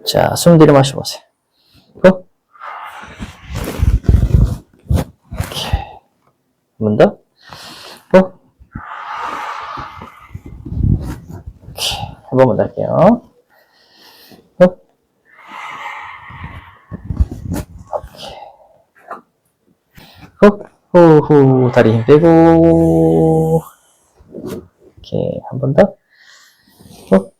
자, 숨 들여 마셔보세요. 후. 한 번 더. 후. 한 번만 더 할게요. 후. 후. 다리 힘 빼고. 오케이. 한 번 더. 후.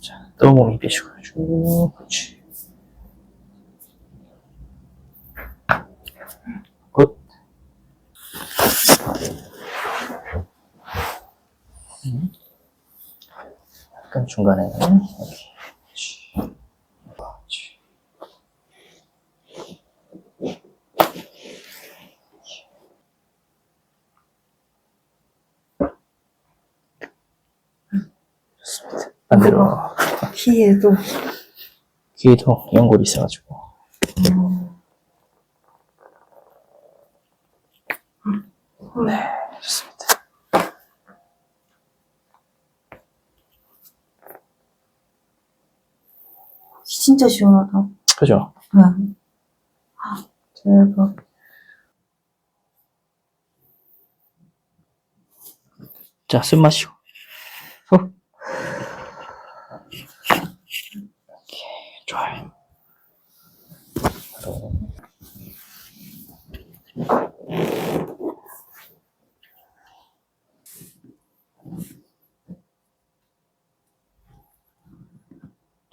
자, 또 몸이 빼시고. 쭉. 그렇지. 굿. 약간 중간에. 이렇게. 그렇지. 좋습니다. 반대로. 귀에도. 귀에도 연골이 있어가지고. 네, 좋습니다. 진짜 시원하다. 그죠? 네. 대박. 자, 숨 마시고. 후. 오케이, 좋아요.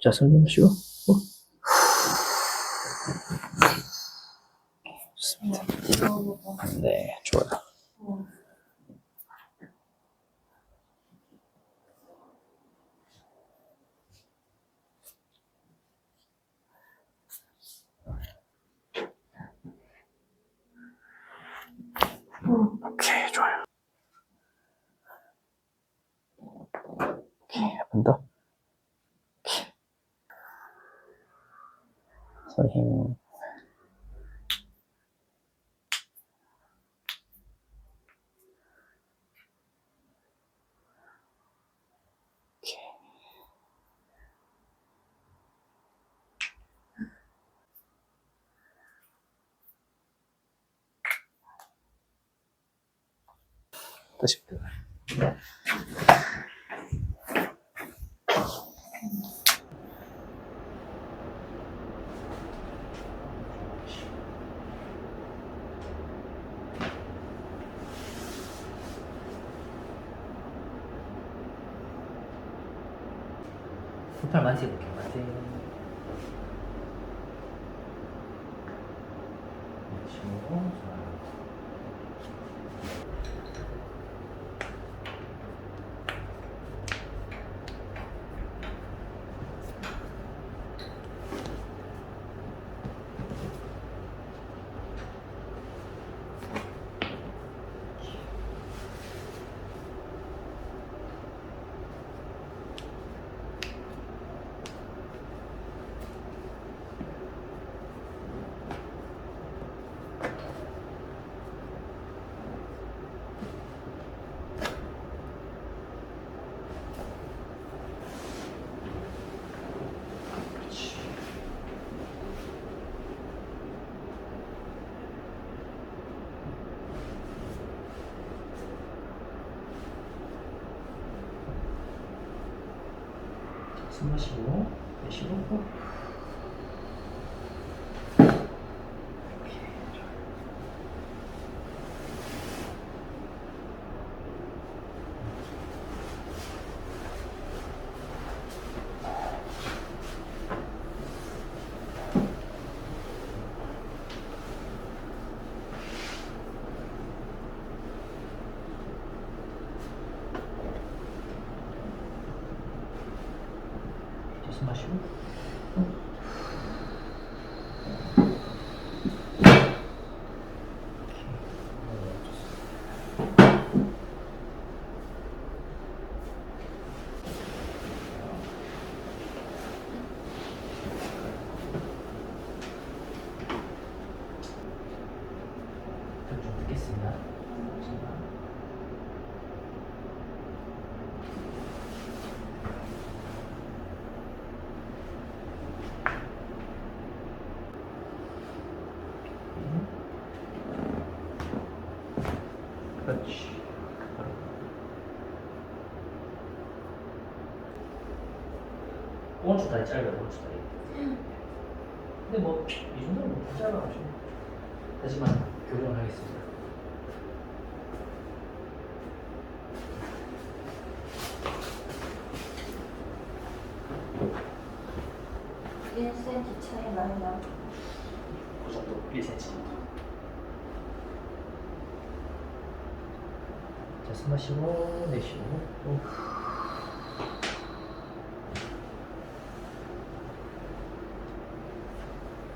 자, 숨 좀 마시고. 후. 좋습니다. 네, 좋아요. 오케이, 좋아요. 오케이, 한 번 더. 오케이. 손 힘. 오케이. 다시. 손팔 만져볼게, 만져. 그렇죠. 좋아요. 숨 마시고, 내쉬고, 후. 숨 마시고. 좀 듣겠습니다. 그렇지. 바로. 오른쪽 다리 짧아요, 오른쪽 다리. 근데 뭐, 이 정도면 뭐 짧아가지고. 하지만, 교정을 하겠습니다. 1cm 차이 나요. 그 정도, 1cm. 자, 숨 마시고, 내쉬고, 또.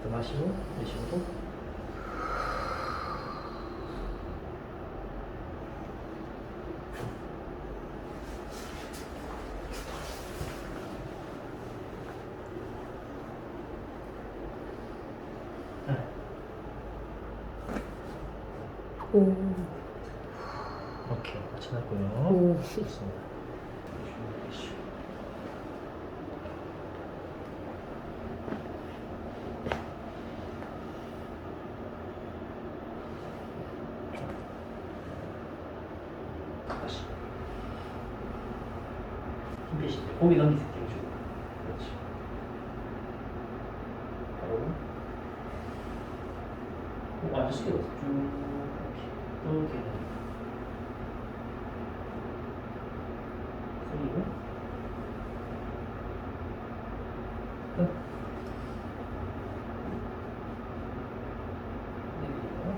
또 마시고, 내쉬고, 또. 오. 오케이, 마찬가지고요. 오. 좋습니다. 내쉬고. 다시. 힘 빼시고, 고개 넘기세요, 뒤로. 그렇지. 바로. 완전 숙여서 쭉 이렇게 이렇게 숙이고 끝. 내리고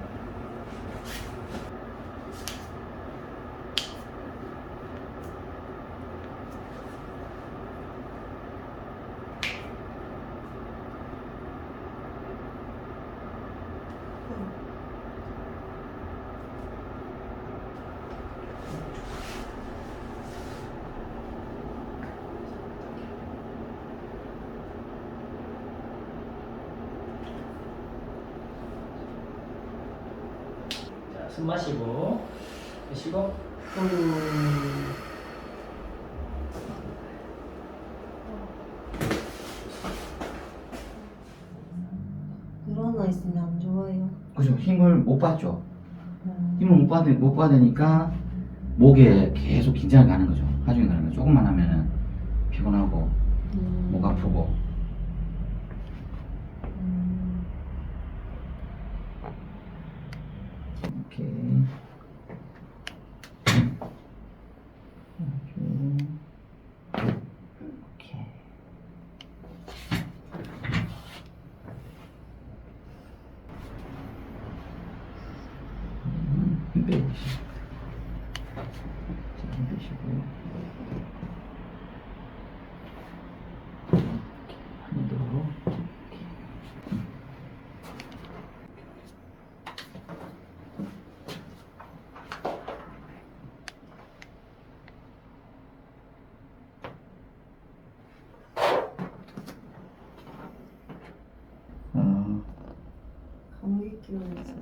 자, 숨 마시고 내쉬고 후. 늘어나 있으면 안 좋아요. 그죠? 힘을 못 받죠. 힘을 못 받으니까 목에 계속 긴장이 가는 거죠. 하중이 가는 거죠. 조금만 하면은 피곤하고 목 아프고. 이렇게. 이렇게. 힘 빼주시고. 자, 힘 빼시고. 한 더. 감기 기운이 있어서.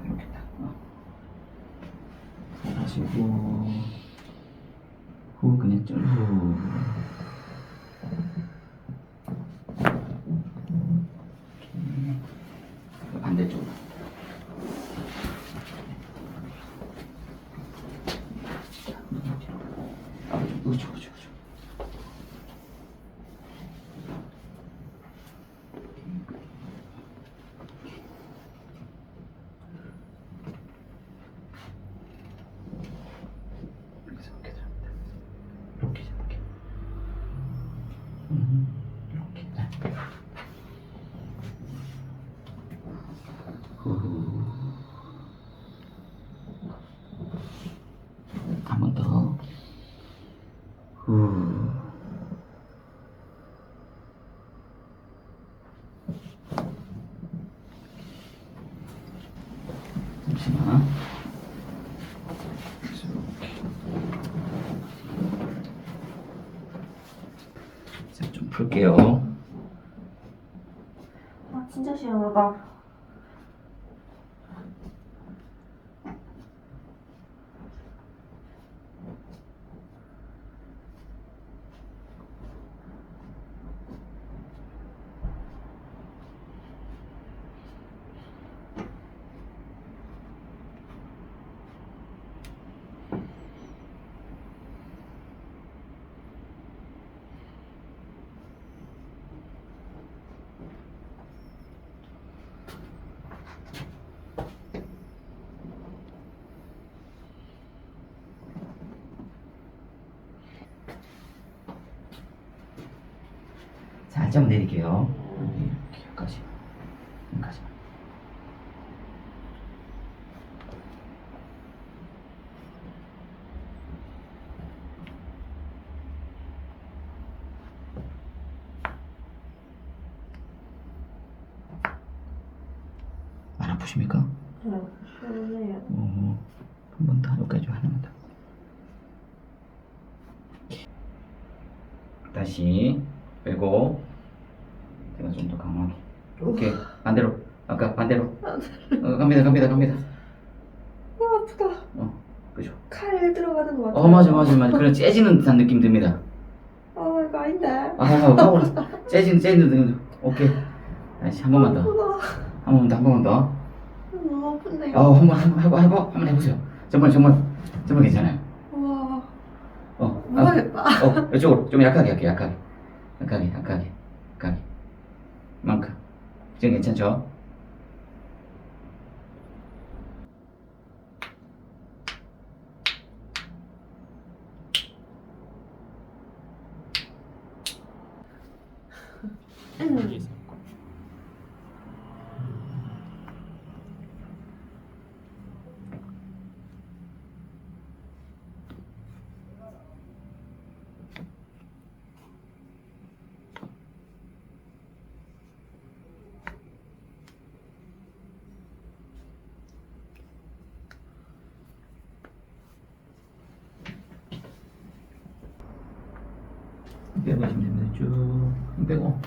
이렇게 딱. 하시고 후 그냥 쭉 후. 이렇게. 반대쪽으로. 그렇죠, 그렇죠, 그렇죠. 이렇게 됩니다. 이렇게 이렇게. 이렇게. 후. 내릴게요. 아 진짜 시원하다. 살짝 내릴게요. 여기까지. 여기까지. 안 아프십니까? 시원해요. 한 번 더, 여기까지 하나만 더. 다시 빼고 제가 좀 더 강하게. 오케이, 반대로. 아까 반대로. 갑니다. 아프다. 그죠. 칼 들어가는 것 같아. 맞아. 그런 째지는 듯한 느낌 듭니다. 이거 아닌데. 째지는 듯한. 오케이. 다시 한 번만 더. 아프다. 한 번만 더. 너무 아픈데요. 한번 해보세요. 정말 괜찮아요. 우와. 모르겠다. 이쪽으로 좀 약하게 할게요. 약하게. 만큼. 지금 괜찮죠? 빼보시면 됩니다. 쭉 빼고.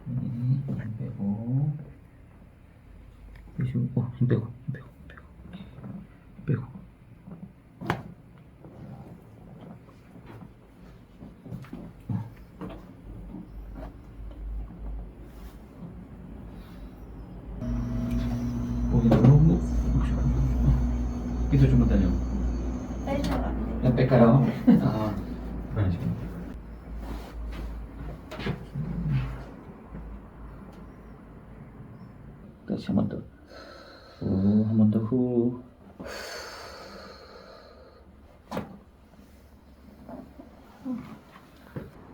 힘 빼고. 빼시고, 힘 빼고. 거기 너무 밑으로 좀 다녀. 뺄까요? 그러시면. 다시 한 번 더. 한 번 더 후.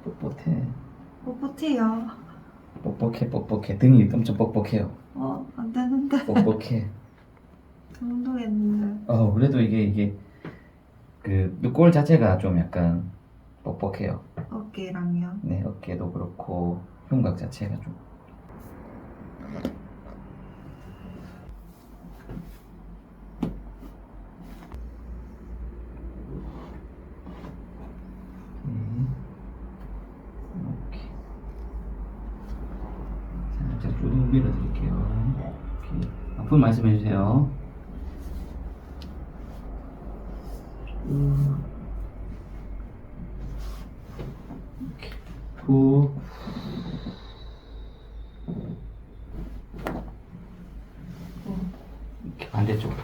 뻣뻣해요. 뻑뻑해. 등이 엄청 뻑뻑해요. 안 되는데. 뻑뻑해. 운동했는데. 그래도 이게 그 늑골 자체가 좀 약간 뻑뻑해요. 어깨랑요. 네, 어깨도 그렇고 흉곽 자체가 좀. 이렇게 살짝 쭉 밀어드릴게요. 이렇게 아픈 말씀해 주세요. 이렇게 후. 이렇게 반대쪽으로.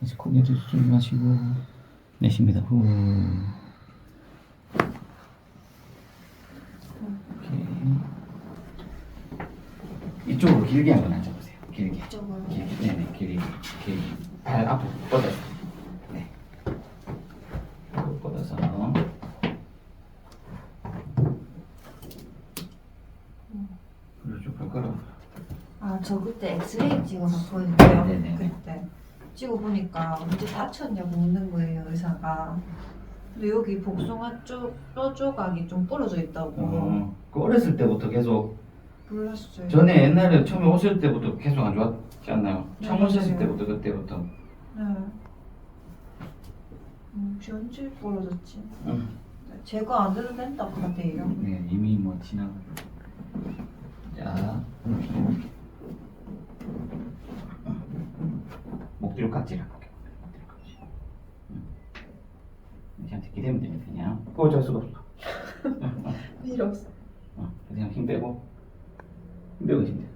이제 고개도 좀 마시고 내쉽니다. 후. 오케이. 이쪽으로 길게 한번 앉아보세요. 길게. 이쪽으로. 네네, 길게. 발 앞으로 뻗어서. 네. 앞으로 뻗어서. 저 그때 엑스레이 찍어봤거든요. 네네. 그때 찍어보니까 언제 다쳤냐고 묻는 거예요 의사가. 근데 여기 복숭아 쪽 뼈 조각이 좀 부러져 있다고. 그 어렸을 때부터 계속 몰랐어요. 전에 옛날에 처음에 오실 때부터 계속 안 좋았지 않나요? 네, 처음 오셨을 맞아요. 때부터 그때부터. 네. 혹시 언제 부러졌지? 응. 제거 안 해도 된다고 하대요. 네, 이미 뭐 지나가. 자, 목 뒤로 깍지를 할게요. 이렇게 기대면 됩니다. 그냥. 어쩔 수가 없어. 필요 없어. 그냥 힘 빼고 있으면 돼요.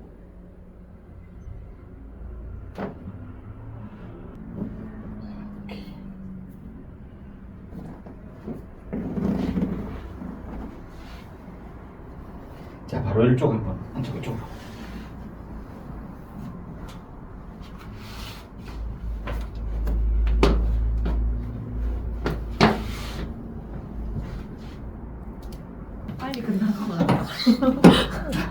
자, 바로 이쪽 한번 이쪽으로. 빨리 끝난 것 같아.